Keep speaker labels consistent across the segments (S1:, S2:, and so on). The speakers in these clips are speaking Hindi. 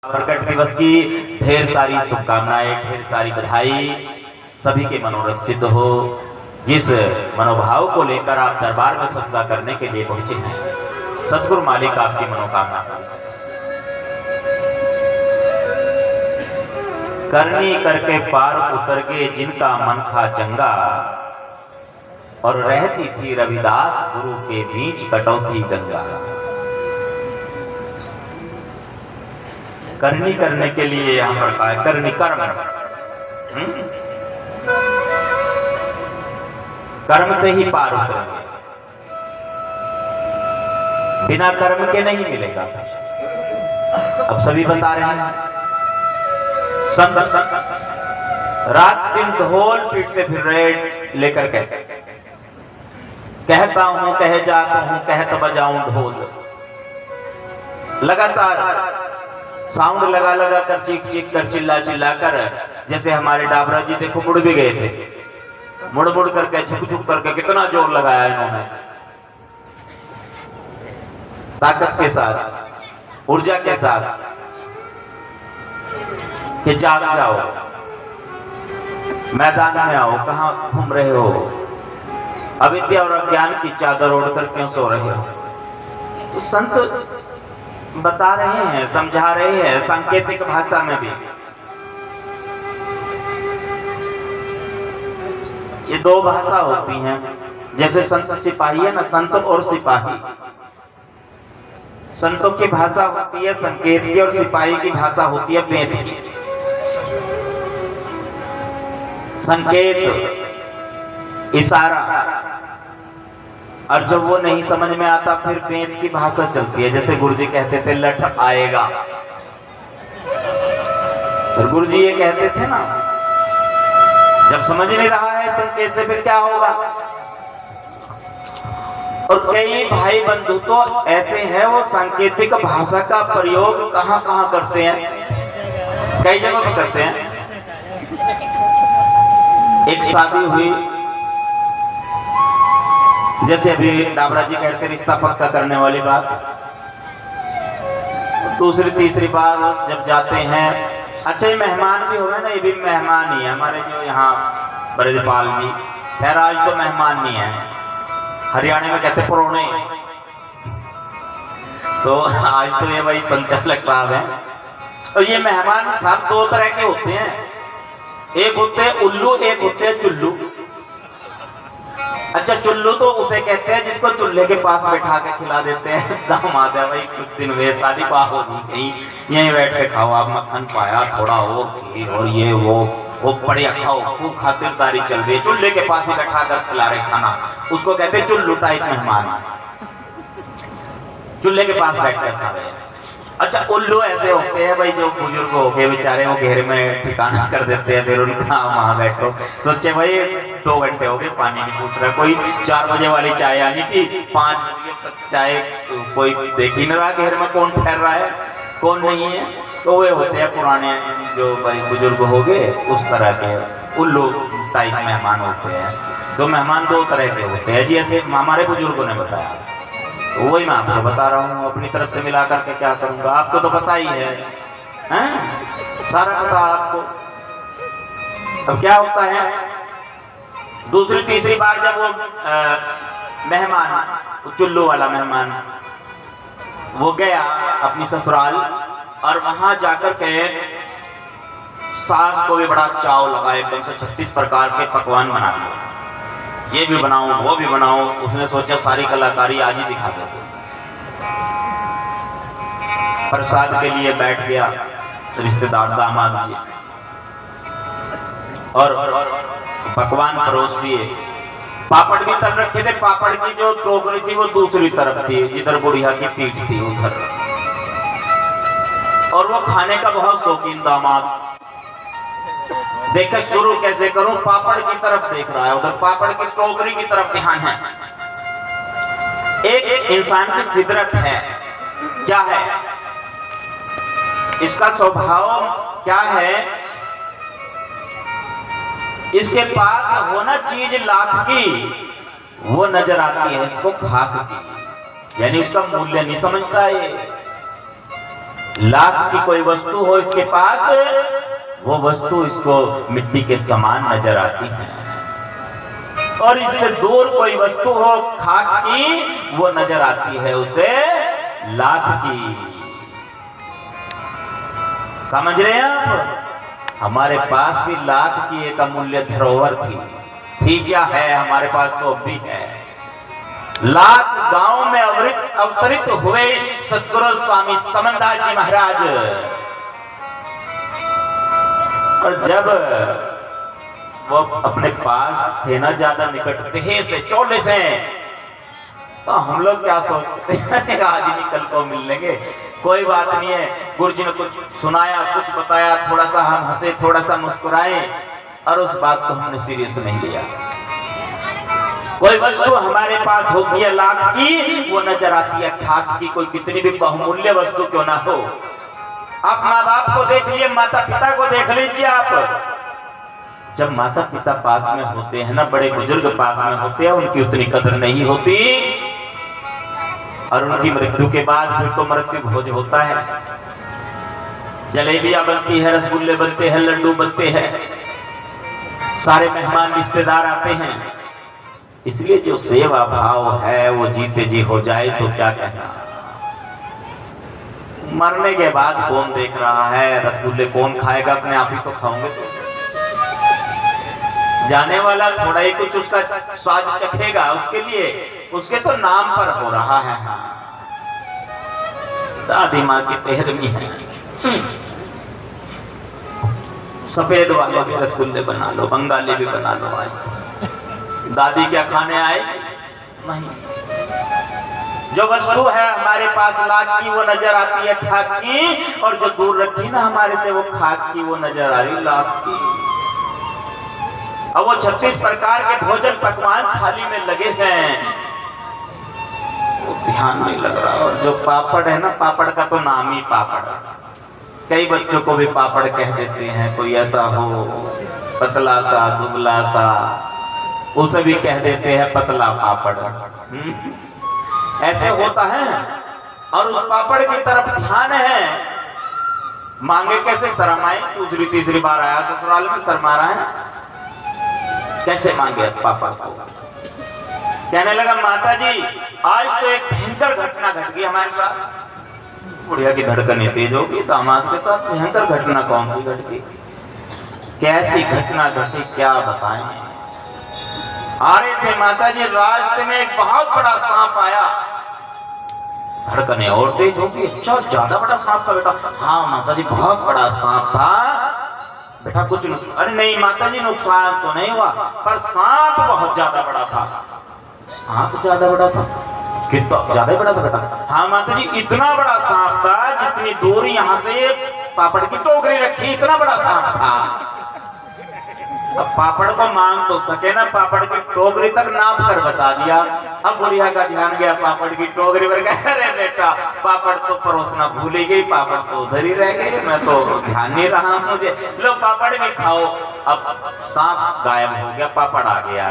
S1: प्रकट दिवस की ढेर सारी शुभकामनाएं, ढेर सारी बधाई। सभी के मनोरथ सिद्ध हो। जिस मनोभाव को लेकर आप दरबार में सजदा करने के लिए पहुंचे हैं, सतगुरु मालिक आपकी मनोकामना करनी करके पार उतर के जिनका मन था चंगा, और रहती थी रविदास गुरु के बीच कटौती गंगा। करनी करने के लिए यहां पर कहा है, करनी कर्म। कर्म से ही पार उतरेंगे, बिना कर्म के नहीं मिलेगा। अब सभी बता रहे हैं, संत रात दिन ढोल पीटते फिर रहे लेकर के, कहता हूं कह जाता हूं कहत बजाऊं ढोल। लगातार साउंड लगा लगा कर, चीख चीख कर, चिल्ला चिल्ला कर, जैसे हमारे डाबरा जी देखो मुड़ भी गए थे, मुड़ मुड़ करके झुक झुक करके कितना जोर लगाया इन्होंने, ताकत के साथ, ऊर्जा के साथ, कि जाग जाओ, मैदान में आओ, कहां घूम रहे हो, अविद्या और अज्ञान की चादर ओढ़कर क्यों सो रहे हो। तो संत बता रहे हैं, समझा रहे हैं, सांकेतिक भाषा में भी। ये दो भाषा होती हैं, जैसे संत सिपाही है ना, संत और सिपाही। संतों की भाषा होती है संकेत की, और सिपाही की भाषा होती है पेट की। संकेत, इशारा, और जब वो नहीं समझ में आता फिर पेट की भाषा चलती है। जैसे गुरुजी कहते थे लठ आएगा, फिर गुरुजी ये कहते थे ना, जब समझ नहीं रहा है संकेत से फिर क्या होगा। और कई भाई बंधु तो ऐसे हैं, वो सांकेतिक भाषा का प्रयोग कहां कहां करते हैं, कई जगहों पर करते हैं। एक शादी हुई, जैसे अभी डाबरा जी कहते रिश्ता पक्का करने वाली बात, दूसरी तीसरी बार जब जाते हैं, अच्छा ये मेहमान भी हो गए ना, ये भी मेहमान ही है हमारे जो यहाँ ब्रजपाल जी। खैर आज तो मेहमान नहीं है, हरियाणा में कहते परोणे, तो आज तो ये भाई संचालक साहब हैं। और ये मेहमान साहब दो तरह के होते हैं, एक होते हैं उल्लू, एक होते हैं चुल्लू। अच्छा चुल्लू तो उसे कहते हैं जिसको चूल्हे के पास बैठा के खिला देते हैं। दामाद है भाई, कुछ दिन हुए शादी बात होगी, कहीं यहीं बैठ के खाओ, आप मक्खन पाया थोड़ा हो घी और ये वो बढ़िया खाओ, खूब खातिरदारी चल रही है, चूल्हे के पास ही बैठा कर खिला रहे खाना, उसको कहते हैं चुल्लू टाइप मेहमान, चूल्हे के पास बैठ कर खा रहे हैं। अच्छा उल्लू ऐसे होते हैं भाई, जो बुजुर्ग हो गए बेचारे, वो घेरे में ठिकाना कर देते हैं, फिर उनका वहां बैठो, सोचे भाई 2 घंटे हो गए पानी नहीं पूछ रहा, कोई 4 बजे वाली चाय आनी थी, 5 बजे तक चाय कोई देख ही नहीं रहा घेर में कौन ठहर रहा है कौन नहीं है। तो वे होते हैं पुराने जो भाई बुजुर्ग हो गए, उस तरह के उल्लू टाइप मेहमान होते हैं। तो मेहमान 2 तरह के होते हैं जी, ऐसे हमारे बुजुर्गों ने बताया, तो वही मैं आपको बता रहा हूँ, अपनी तरफ से मिला करके क्या करूंगा, आपको तो पता ही है, सारा पता आपको। अब क्या होता है, दूसरी तीसरी बार जब वो मेहमान, चुल्लू वाला मेहमान, वो गया अपनी ससुराल, और वहां जाकर के सास को भी बड़ा चाव लगा, एकदम से 36 प्रकार के पकवान बना दिए, ये भी बनाऊं वो भी बनाऊं। उसने सोचा सारी कलाकारी आज ही दिखा देते। प्रसाद के लिए बैठ गया रिश्तेदार दामाद जी, और पकवान परोस दिए, पापड़ भी तल रखे थे, पापड़ की जो टोकरी थी वो दूसरी तरफ थी, जिधर बुढ़िया की पीठ थी उधर, और वो खाने का बहुत शौकीन दामाद, देखकर शुरू कैसे करूं, पापड़ की तरफ देख रहा है, उधर पापड़ की टोकरी की तरफ ध्यान है। एक इंसान की फितरत है, क्या है इसका स्वभाव, क्या है, इसके पास होना चीज लाख की, वो नजर आती है इसको खाक की, यानी उसका मूल्य नहीं समझता है। लाख की कोई वस्तु हो इसके पास, वो वस्तु इसको मिट्टी के समान नजर आती है, और इससे दूर कोई वस्तु हो खाक की, वो नजर आती है उसे लाख की। समझ रहे हैं आप? हमारे पास भी लाख की एक अमूल्य धरोहर थी क्या है? हमारे पास तो अब भी है। लाख गांव में अवतरित हुए सतगुरु स्वामी समनदास जी महाराज, और जब वो अपने पास थे ना ज्यादा निकट थे से चोले से, तो हम लोग क्या सोचते हैं आज नहीं कल को मिल लेंगे, कोई बात नहीं है। गुरु जी ने कुछ सुनाया, कुछ बताया, थोड़ा सा हम हंसे, थोड़ा सा मुस्कुराए, और उस बात को हमने सीरियस नहीं लिया। कोई वस्तु हमारे पास होती है लाख की, वो नजर आती है खाक की, कोई कितनी भी बहुमूल्य वस्तु क्यों ना हो। आप माँ बाप को देख लिए, माता पिता को देख लीजिए आप। जब माता पिता पास में होते हैं ना, बड़े बुजुर्ग पास में होते हैं, उनकी उतनी कदर नहीं होती, और उनकी मृत्यु के बाद फिर तो मृत्यु भोज होता है। जलेबियां बनती है, रसगुल्ले बनते हैं, लड्डू बनते हैं, सारे मेहमान रिश्तेदार आते हैं। इसलिए जो सेवा भाव है वो जीते जी हो जाए तो क्या कहना। मरने के बाद कौन देख रहा है, रसगुल्ले कौन खाएगा, अपने आप ही तो खाओगे। तो जाने वाला थोड़ा ही कुछ उसका स्वाद चखेगा, उसके लिए उसके तो नाम पर हो रहा है। हाँ, दादी माँ की 13वीं है, सफेद वाले भी रसगुल्ले बना लो, बंगाली भी बना लो। आज दादी क्या खाने आए? नहीं। जो वस्तु है हमारे पास लाख की, वो नजर आती है खाक की, और जो दूर रखी ना हमारे से, वो खाक की, वो नजर आ रही लाख की। अब वो 36 प्रकार के भोजन पकवान थाली में लगे हैं, वो ध्यान नहीं लग रहा। और जो पापड़ है ना, पापड़ का तो नाम ही पापड़, कई बच्चों को भी पापड़ कह देते हैं। कोई ऐसा हो पतला सा, दुबला सा, उसे भी कह देते हैं पतला पापड़। ऐसे होता है। और उस पापड़ की तरफ ध्यान है, मांगे कैसे? शर्म आए, दूसरी तीसरी बार आया ससुराल में, शर्मा रहा है, कैसे मांगे पापा को? कहने लगा माता जी आज तो एक भयंकर घटना घट गई हमारे साथ। बुढ़िया की धड़कन तेज होगी, दामाद के साथ भयंकर घटना कौन सी घट गई? कैसी घटना घटी, क्या बताएं? आ रहे थे माता जी, रास्ते में एक बहुत बड़ा सांप आया। धड़कने और तेज होगी, अच्छा ज्यादा बड़ा सांप था बेटा? हाँ माता जी बहुत बड़ा सांप था बेटा, कुछ अरे नहीं माता जी नुकसान तो नहीं हुआ, पर सांप बहुत ज्यादा बड़ा था। सांप ज्यादा बड़ा था? कितना ज्यादा बड़ा था बेटा? हाँ माता जी इतना बड़ा सांप था, जितनी दूर यहाँ से पापड़ की टोकरी रखी, इतना बड़ा सांप था। अब पापड़ को मांग तो सके ना, पापड़ की टोकरी तक नाप कर बता दिया। अब बुढ़िया का ध्यान गया पापड़ की टोकरी पर, अरे बेटा पापड़ तो परोसना भूल ही गई, पापड़ तो उधर ही रह गए, मैं तो ध्यान नहीं रहा मुझे, लो पापड़ भी खाओ। अब सांप गायब हो गया, पापड़ आ गया।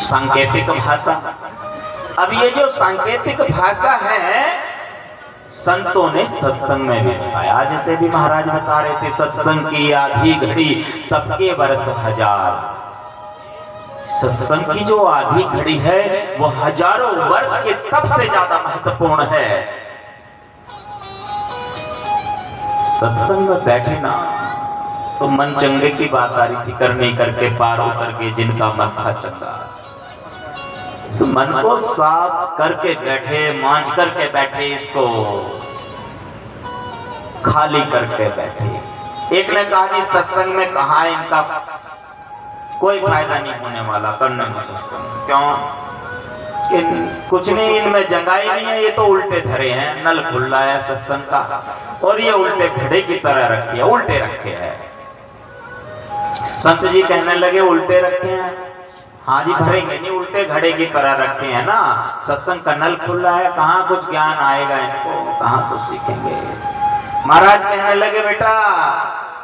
S1: सांकेतिक भाषा। अब ये जो सांकेतिक भाषा है, संतों ने सत्संग में भी बताया। जैसे भी महाराज बता रहे थे, सत्संग की आधी घड़ी तब के वर्ष 1000। सत्संग की जो आधी घड़ी है वो हजारों वर्ष के तप से ज्यादा महत्वपूर्ण है। सत्संग में बैठे ना तो मन चंगे की बात आ रही थी, करने करके पार उतर के जिनका मन था चंगा। मन को साफ करके बैठे, मांझ करके बैठे, इसको खाली करके बैठे। एक ने कहा जी सत्संग में कहा इनका कोई फायदा नहीं होने वाला, करने में सत्संग क्यों? कुछ नहीं, इनमें जंगाई नहीं है, ये तो उल्टे धरे हैं। नल खुला है सत्संग का, और ये उल्टे घड़े की तरह रखे है, उल्टे रखे हैं। संत जी कहने लगे उल्टे रखे हैं? हाँ जी भरेंगे नहीं, उल्टे घड़े की तरह रखे हैं ना। सत्संग का नल खुला है, कहाँ कुछ ज्ञान आएगा इनको, कहाँ कुछ सीखेंगे। महाराज कहने लगे बेटा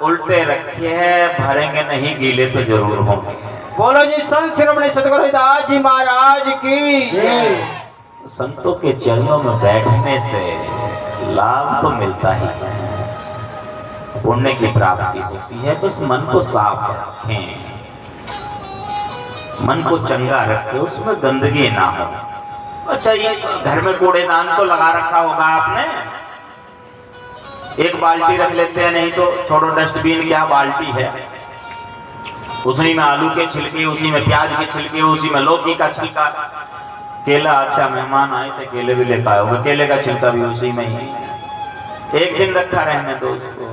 S1: उल्टे रखे हैं, भरेंगे नहीं, गीले तो जरूर होंगे।
S2: बोलो जी संत शिरोमणि सतगुरु रविदास जी महाराज की।
S1: संतों के चरणों में बैठने से लाभ तो मिलता ही है, पुण्य की प्राप्ति होती है। बस मन को साफ रखें, मन को चंगा रखें, उसमें गंदगी ना हो। अच्छा, ये घर में कूड़ेदान तो लगा रखा होगा आपने, एक बाल्टी रख लेते हैं, नहीं तो छोड़ो डस्टबिन क्या बाल्टी है, उसी में आलू के छिलके, उसी में प्याज के छिलके, उसी में लौकी का छिलका, केला, अच्छा मेहमान आए थे केले भी लेकर आए होगा, केले का छिलका भी उसी में ही। एक दिन रखा रहने दो उसको,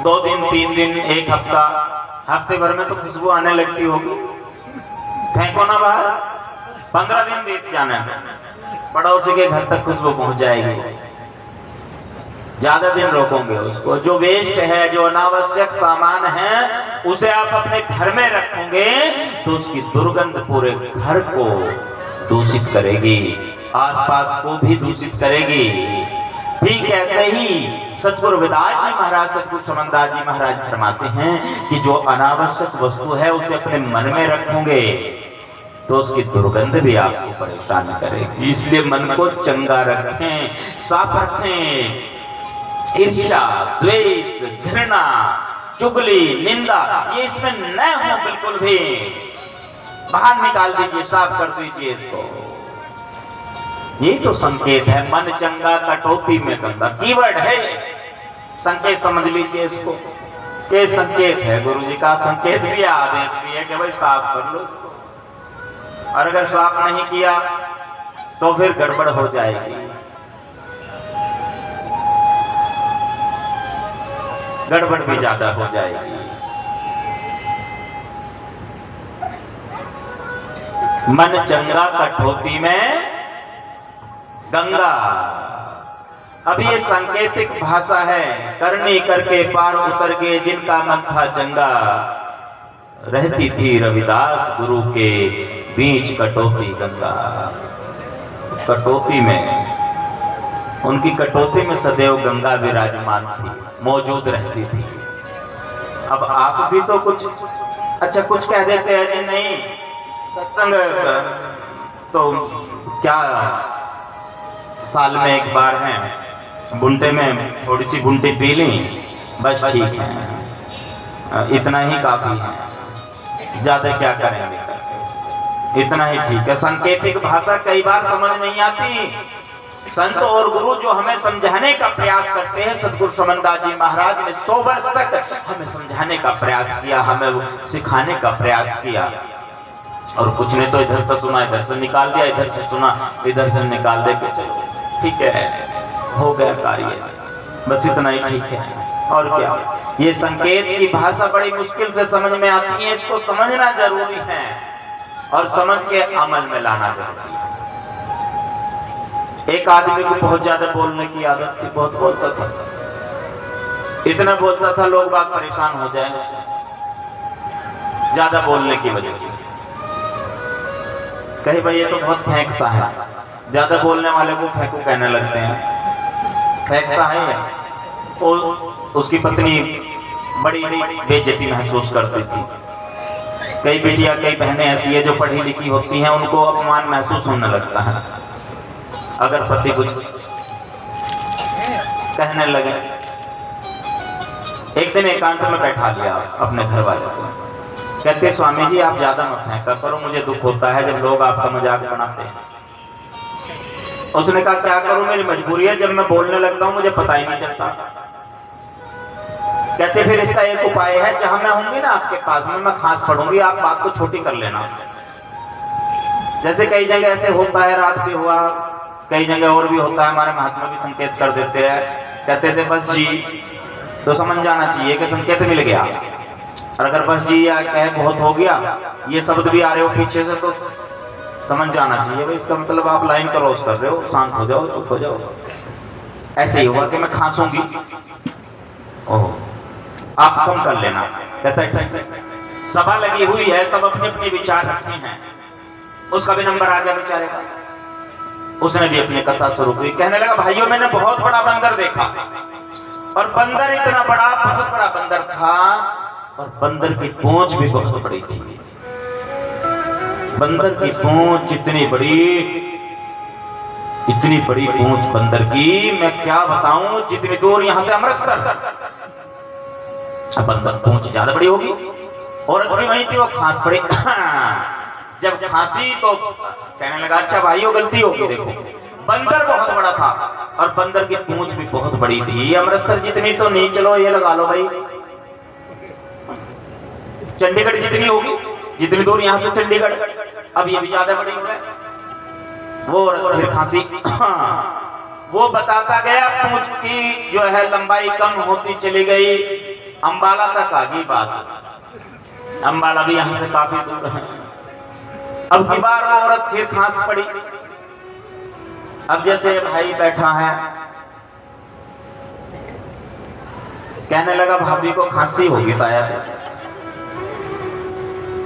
S1: 2 दिन 3 दिन, एक हफ्ता, हफ्ते भर में तो खुशबू आने लगती होगी, फेंको ना बाहर। 15 दिन बीत जाने में पड़ोसी के घर तक खुशबू पहुंच जाएगी। ज्यादा दिन रोकोगे उसको, जो वेस्ट है, जो अनावश्यक सामान है, उसे आप अपने घर में रखोगे तो उसकी दुर्गंध पूरे घर को दूषित करेगी, आसपास को भी दूषित करेगी। ठीक ऐसे ही सतगुरु रविदास जी महाराज, सतगुरु समनदास जी महाराज फरमाते हैं कि जो अनावश्यक वस्तु है उसे अपने मन में रखोगे तो उसकी दुर्गंध भी आपको परेशान करेगी। इसलिए मन को चंगा रखें, साफ रखें। ईर्ष्या, द्वेष, घृणा, चुगली, निंदा, ये इसमें न हो बिल्कुल भी। बाहर निकाल दीजिए, साफ कर दीजिए इसको। यही तो संकेत है, मन चंगा कटौती में गंगा, कीवर्ड है, संकेत समझ लीजिए इसको। के संकेत है, गुरु जी का संकेत भी है, आदेश भी है कि भाई साफ कर लो इसको। और अगर साफ नहीं किया तो फिर गड़बड़ हो जाएगी, गड़बड़ भी ज्यादा हो जाएगी। मन चंगा कठौती में गंगा। अब ये सांकेतिक भाषा है, करनी करके पार उतर गए जिनका मन था चंगा, रहती थी रविदास गुरु के बीच कटौती गंगा। कटौती में, उनकी कटौती में सदैव गंगा विराजमान थी, मौजूद रहती थी। अब आप भी तो कुछ अच्छा कुछ कह देते हैं जी, नहीं सत्संग तो क्या साल में एक बार है, बुंटे में थोड़ी सी बुंटी पी ली, बस ठीक है, इतना ही काफी है, ज्यादा क्या करेंगे, इतना ही ठीक है। सांकेतिक भाषा कई बार समझ नहीं आती। संत और गुरु जो हमें समझाने का प्रयास करते हैं, सतगुरु समनदास जी महाराज ने 100 वर्ष तक हमें समझाने का प्रयास किया, हमें सिखाने का प्रयास किया। और कुछ ने तो इधर से सुना इधर से निकाल दिया, इधर से सुना इधर से निकाल दे के चलो ठीक है, हो गया कार्य, बस इतना ही ठीक है। और क्या, ये संकेत की भाषा बड़ी मुश्किल से समझ में आती है, इसको समझना जरूरी है और समझ के अमल में लाना जरूरी है। एक आदमी को बहुत ज्यादा बोलने की आदत थी, बहुत बोलता था, इतना बोलता था लोग बात परेशान हो जाए उससे, ज्यादा बोलने की वजह से। कहीं भाई ये तो बहुत फेंकता है, ज्यादा बोलने वाले को फेंकू कहने लगते हैं, फेंकता है या? उसकी पत्नी बड़ी बेइज्जती महसूस करती थी। कई बेटियां, कई बहनें ऐसी है जो पढ़ी लिखी होती हैं, उनको अपमान महसूस होने लगता है अगर पति कुछ कहने लगे। एक दिन एकांत में बैठा लिया अपने घर वाले को, कहते स्वामी जी आप ज्यादा मत फेंका करो, मुझे दुख होता है जब लोग आपका मजाक बनाते हैं। उसने कहा क्या करूं, मेरी मजबूरी है, जब मैं बोलने लगता हूं मुझे पता ही नहीं चलता। कहते फिर इसका एक उपाय है, जहां मैं होंगी ना आपके पास में, मैं खास पढ़ूंगी, आप बात को छोटी कर लेना। जैसे कई जगह ऐसे होता है, रात भी हुआ, कई जगह और भी होता है, हमारे महात्मा भी संकेत कर देते हैं, कहते थे बस जी, तो समझ जाना चाहिए कि संकेत मिल गया। और अगर बस जी या कहे बहुत हो गया, ये शब्द भी आ रहे हो पीछे से, तो समझ जाना चाहिए भाई इसका मतलब आप लाइन क्रॉस कर रहे हो, शांत हो जाओ, चुप हो जाओ। ऐसे ही हुआ कि मैं खांसूंगी, ओह आप कम कर लेना। कहता है सभा लगी हुई है, सब अपने अपने विचार रखे हैं, उसका भी नंबर आ गया बेचारे का। उसने भी अपनी कथा शुरू की, कहने लगा भाइयों मैंने बहुत बड़ा बंदर देखा, और बंदर इतना बड़ा, बहुत बड़ा बंदर था, और बंदर की पूंछ भी बहुत बड़ी थी। बंदर की पूंछ इतनी बड़ी इतनी बड़ी पूंछ बंदर की, मैं क्या बताऊं, जितनी दूर यहां से अमृतसर। अब बंदर पूंछ ज्यादा बड़ी होगी, औरत भी वहीं थी, वो खांस पड़ी। जब खांसी तो कहने लगा अच्छा भाइयों गलती होगी, देखो बंदर बहुत बड़ा था और बंदर की पूंछ भी बहुत बड़ी थी, अमृतसर जितनी तो नहीं, चलो ये लगा लो भाई चंडीगढ़ जितनी होगी, जितनी दूर यहां से चंडीगढ़, अब ये भी ज्यादा बड़ी हो गई। वो फिर खांसी। वो बताता गया, पूंछ की जो है लंबाई कम होती चली गई, अंबाला तक आ गई बात। अंबाला भी यहां से काफी दूर है। अब की बार वो औरत फिर खांस पड़ी। अब जैसे भाई बैठा है, कहने लगा भाभी को खांसी होगी शायद।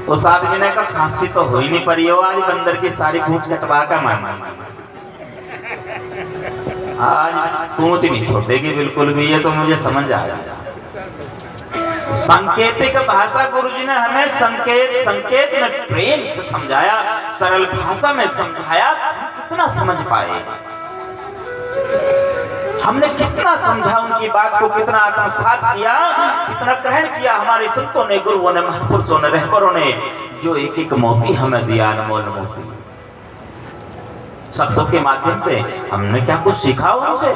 S1: उस आदमी ने कहा खांसी तो हो ही नहीं पड़ी हो, आज बंदर की सारी पूंछ कटवा कर मारना, आज पूंछ नहीं छोड़ेगी बिल्कुल भी, ये तो मुझे समझ आया। सांकेतिक भाषा गुरुजी ने हमें संकेत में प्रेम से समझाया, सरल भाषा में समझाया, कितना समझ पाए, हमने कितना समझा उनकी बात को, कितना आत्मसात किया, कितना ग्रहण किया हमारे संतों ने, गुरुओं ने, महापुरुषों ने, रहबरों ने, जो एक एक मोती हमें दिया, अनमोल मोती। शब्दों के माध्यम से हमने क्या कुछ सीखा उनसे?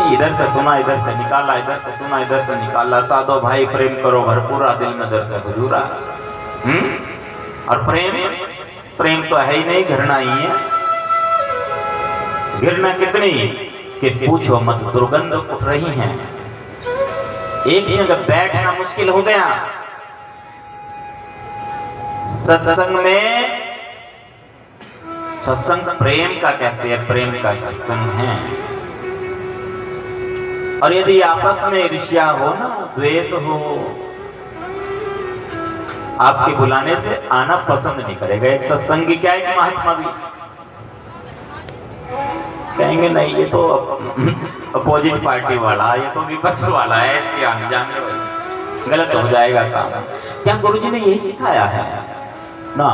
S1: इधर से सुना इधर से निकाला, इधर से सुना इधर से निकाला। साधो भाई प्रेम करो भरपूरा, दिल में दर से हुजूरा। और प्रेम तो है ही नहीं, घृणा ही है। घृणा कितनी कि पूछो मत, दुर्गंध उठ रही है, एक जगह बैठना मुश्किल हो गया। सत्संग में, सत्संग प्रेम का कहते हैं, प्रेम का सत्संग है। और यदि आपस में ईर्ष्या हो ना, द्वेष हो, आपके बुलाने से आना पसंद नहीं करेगा। एक सत्संगी क्या है, महात्मा भी कहेंगे नहीं ये तो अपोजिट पार्टी वाला, ये तो विपक्ष वाला है, इसके आने जाने वाली गलत हो जाएगा काम। क्या गुरुजी ने यही सिखाया है ना?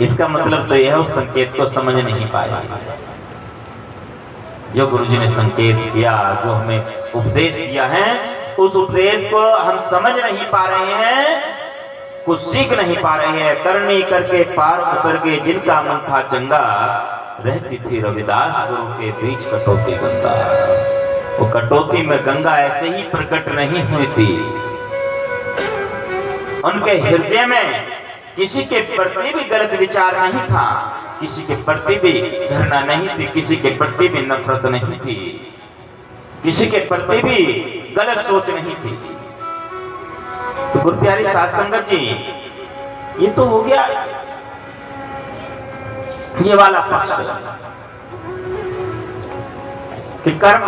S1: इसका मतलब तो यह है उस संकेत को समझ नहीं पाया। जो गुरुजी ने संकेत किया, जो हमें उपदेश किया है, उस उपदेश को हम समझ नहीं पा रहे हैं, कुछ सीख नहीं पा रहे हैं। करनी करके पार उतर के जिनका मन था चंगा, रहती थी रविदास गुरु के बीच कटौती गंगा। वो कटौती में गंगा ऐसे ही प्रकट नहीं हुई थी, उनके हृदय में किसी के प्रति भी गलत विचार नहीं था, किसी के प्रति भी घृणा नहीं थी, किसी के प्रति भी नफरत नहीं थी, किसी के प्रति भी गलत सोच नहीं थी। तो गुरु प्यारी साध संगत जी, ये तो हो गया ये वाला पक्ष कि कर्म,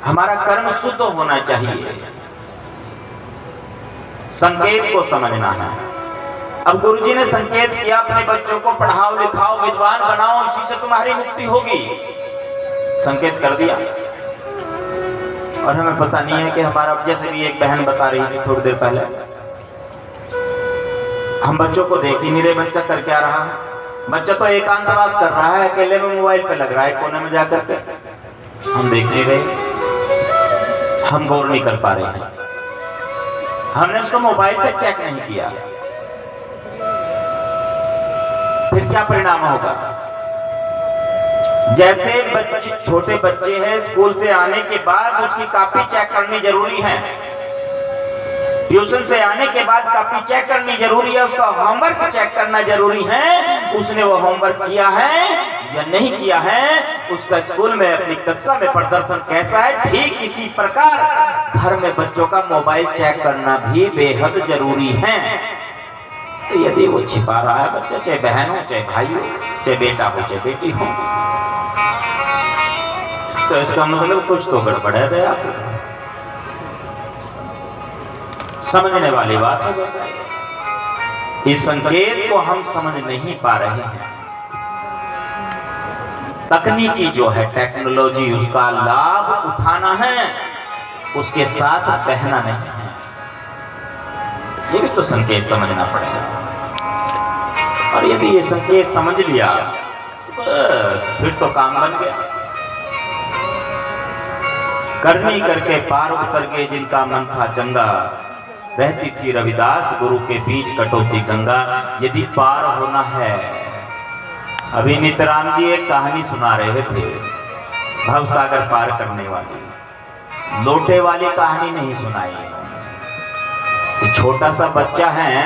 S1: हमारा कर्म शुद्ध होना चाहिए, संकेत को समझना है। अब गुरुजी ने संकेत किया, अपने बच्चों को पढ़ाओ लिखाओ, विद्वान बनाओ, इसी से तुम्हारी मुक्ति होगी, संकेत कर दिया। और हमें पता नहीं है कि हमारा, जैसे भी एक बहन बता रही थी थोड़ी देर पहले, हम बच्चों को देख ही नहीं रहे बच्चा कर क्या रहा है। बच्चा तो एकांतवास कर रहा है, अकेले में मोबाइल पे लग रहा है कोने में जाकर के, हम देख नहीं रहे, हम गौर नहीं कर पा रहे हैं, हमने उसको मोबाइल पे चेक नहीं किया। फिर क्या परिणाम होगा? जैसे बच्चे, छोटे बच्चे हैं, स्कूल से आने के बाद उसकी कॉपी चेक करनी जरूरी है, ट्यूशन से आने के बाद कॉपी चेक करनी जरूरी है, उसका होमवर्क चेक करना जरूरी है, उसने वो होमवर्क किया है या नहीं किया है, उसका स्कूल में अपनी कक्षा में प्रदर्शन कैसा है। ठीक इसी प्रकार घर में बच्चों का मोबाइल चेक करना भी बेहद जरूरी है। तो यदि वो छिपा रहा है बच्चा, चाहे बहन हो, चाहे भाई हो, चाहे बेटा हो, चाहे बेटी हो, तो इसका मतलब कुछ तो गड़बड़ है। दया समझने वाली बात है, इस संकेत को हम समझ नहीं पा रहे हैं। तकनीकी जो है, टेक्नोलॉजी, उसका लाभ उठाना है, उसके साथ बहना नहीं है, ये भी तो संकेत समझना पड़ेगा। और यदि ये संकेत समझ लिया बस फिर तो काम बन गया। करनी करके पार उतर गए जिनका मन था चंगा, रहती थी रविदास गुरु के बीच कटौती गंगा। यदि पार होना है, अभी नितराम जी एक कहानी सुना रहे थे, भव सागर पार करने वाली, लोटे वाली कहानी नहीं सुनाई। कि छोटा सा बच्चा है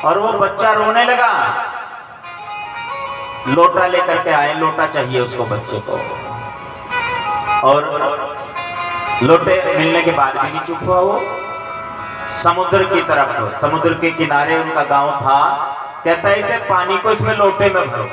S1: और वो बच्चा रोने लगा, लोटा लेकर के आए, लोटा चाहिए उसको बच्चे को, और लोटे मिलने के बाद भी नहीं चुप हुआ। वो समुद्र की तरफ, समुद्र के किनारे उनका गांव था, कहता है इसे पानी को इसमें लोटे में भरो,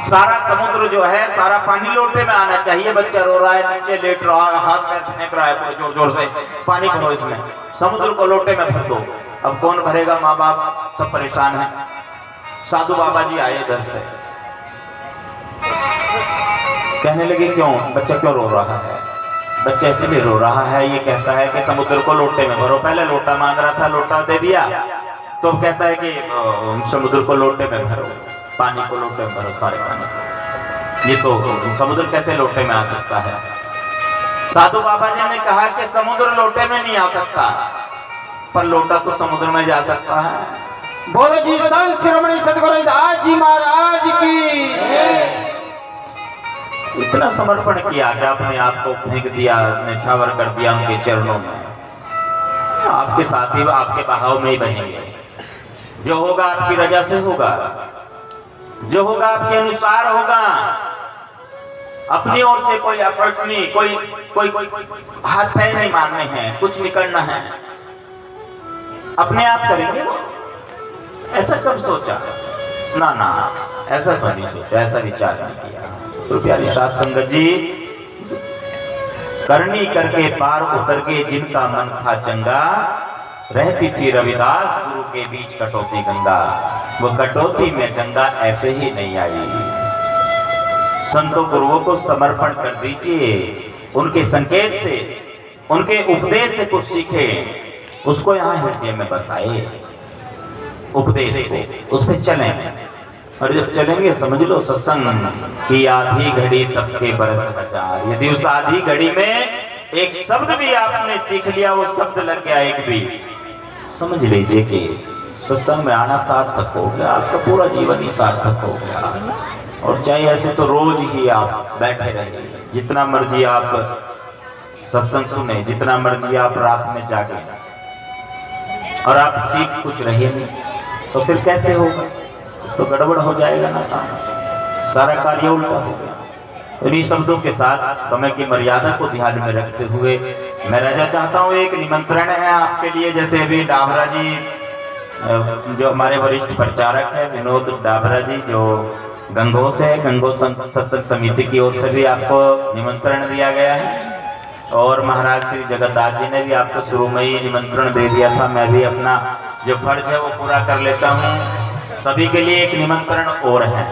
S1: सारा समुद्र जो है सारा पानी लोटे में आना चाहिए। बच्चा रो रहा है, नीचे लेट रहा है, हाथ पैर फेंक रहा है पूरे जोर जोर से, पानी भरो इसमें, समुद्र को लोटे में भर दो। अब कौन भरेगा, माँ बाप सब परेशान हैं। साधु बाबा जी आए इधर से, कहने लगे क्यों बच्चा क्यों रो रहा है? बच्चा इसलिए रो रहा है, ये कहता है कि समुद्र को लोटे में भरो। पहले लोटा मांग रहा था, लोटा दे दिया, तो कहता है कि समुद्र को लोटे में भरो, पानी को लोटे में भरो, सारे पानी को। ये तो समुद्र कैसे लोटे में आ सकता है? साधु बाबा जी ने कहा कि समुद्र लोटे में नहीं आ सकता, पर लोटा तो समुद्र में जा सकता है।
S2: बोलो जी संत शिरोमणि सदगुरु रविदास जी महाराज की।
S1: इतना समर्पण किया कि अपने आप को फेंक दिया, न्यौछावर कर दिया उनके चरणों में। आपके साथ ही आपके बहाव में ही बहेंगे, जो होगा आपकी रजा से होगा, जो होगा आपके अनुसार होगा। अपनी ओर से कोई एफर्ट नहीं, कोई कोई हाथ पैर नहीं मारने हैं, कुछ नहीं करना है, अपने आप करेंगे वो। ऐसा कब सोचा? ना ना, ऐसा तो नहीं सोचा, ऐसा विचार नहीं किया। तो प्यारी साध संगत जी, करनी करके पार उतर के जिनका मन था चंगा, रहती थी रविदास गुरु के बीच कटौती गंगा। वो कटौती में गंगा ऐसे ही नहीं आई। संतों गुरुओं को समर्पण कर दीजिए, उनके संकेत से, उनके उपदेश से कुछ सीखे, उसको यहाँ हृदय में बसाए, उपदेश को, उस पर चलें। और जब चलेंगे समझ लो सत्संग की आधी घड़ी तब के बरस हजार। यदि उस आधी घड़ी में एक शब्द भी आपने सीख लिया, वो शब्द लग गया एक भी, समझ लीजिए कि सत्संग में आना सार्थक हो गया, आपका पूरा जीवन ही सार्थक हो गया। और चाहे ऐसे तो रोज ही आप बैठे रहिए, जितना मर्जी आप सत्संग सुने, जितना मर्जी आप रात में जागे, और आप सीख कुछ रहे नहीं, तो फिर कैसे होगा? तो गड़बड़ हो जाएगा ना काम, सारा कार्य उल्टा हो गया। इन्हीं शब्दों के साथ समय की मर्यादा को ध्यान में रखते हुए मैं राजा चाहता हूँ, एक निमंत्रण है आपके लिए। जैसे अभी डाबरा जी, जो हमारे वरिष्ठ प्रचारक है विनोद डाबरा जी, जो गंगो से है, गंगो सत्संग समिति की ओर से भी आपको निमंत्रण दिया गया है, और महाराज श्री जगन्नाथ जी ने भी आपको शुरू में ही निमंत्रण दे दिया था। मैं भी अपना जो फर्ज है वो पूरा कर लेता हूँ। सभी के लिए एक निमंत्रण और है।